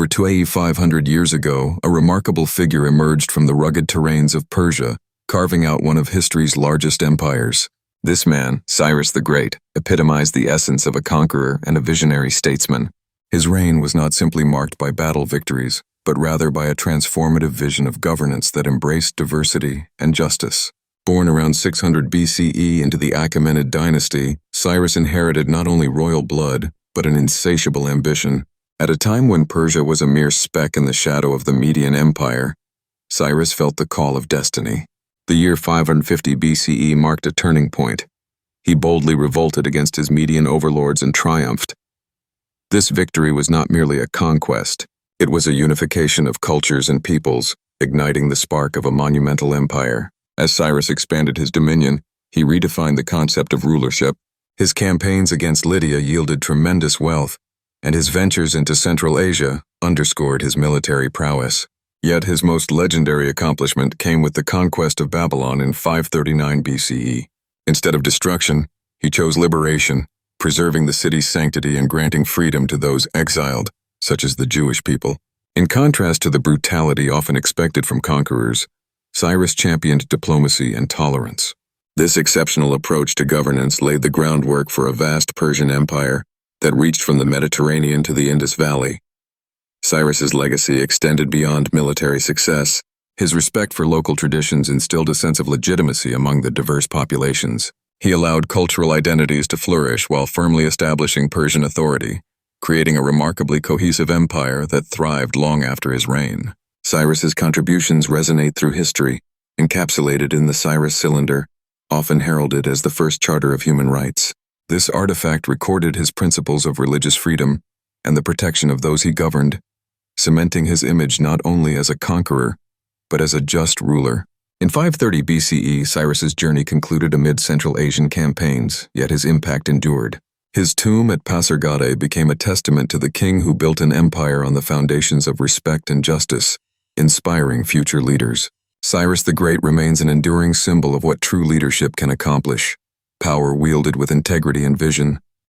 Over 2,500 years ago, a remarkable figure emerged from the rugged terrains of Persia, carving out one of history's largest empires. This man, Cyrus the Great, epitomized the essence of a conqueror and a visionary statesman. His reign was not simply marked by battle victories, but rather by a transformative vision of governance that embraced diversity and justice. Born around 600 BCE into the Achaemenid dynasty, Cyrus inherited not only royal blood, but an insatiable ambition. At a time when Persia was a mere speck in the shadow of the Median Empire, Cyrus felt the call of destiny. The year 550 BCE marked a turning point. He boldly revolted against his Median overlords and triumphed. This victory was not merely a conquest, it was a unification of cultures and peoples, igniting the spark of a monumental empire. As Cyrus expanded his dominion, he redefined the concept of rulership. His campaigns against Lydia yielded tremendous wealth, and his ventures into Central Asia underscored his military prowess. Yet his most legendary accomplishment came with the conquest of Babylon in 539 BCE. Instead of destruction, he chose liberation, preserving the city's sanctity and granting freedom to those exiled, such as the Jewish people. In contrast to the brutality often expected from conquerors, Cyrus championed diplomacy and tolerance. This exceptional approach to governance laid the groundwork for a vast Persian empire that reached from the Mediterranean to the Indus Valley. Cyrus's legacy extended beyond military success. His respect for local traditions instilled a sense of legitimacy among the diverse populations. He allowed cultural identities to flourish while firmly establishing Persian authority, creating a remarkably cohesive empire that thrived long after his reign. Cyrus's contributions resonate through history, encapsulated in the Cyrus Cylinder, often heralded as the first charter of human rights. This artifact recorded his principles of religious freedom and the protection of those he governed, cementing his image not only as a conqueror, but as a just ruler. In 530 BCE, Cyrus's journey concluded amid Central Asian campaigns, yet his impact endured. His tomb at Pasargadae became a testament to the king who built an empire on the foundations of respect and justice, inspiring future leaders. Cyrus the Great remains an enduring symbol of what true leadership can accomplish: power wielded with integrity and vision,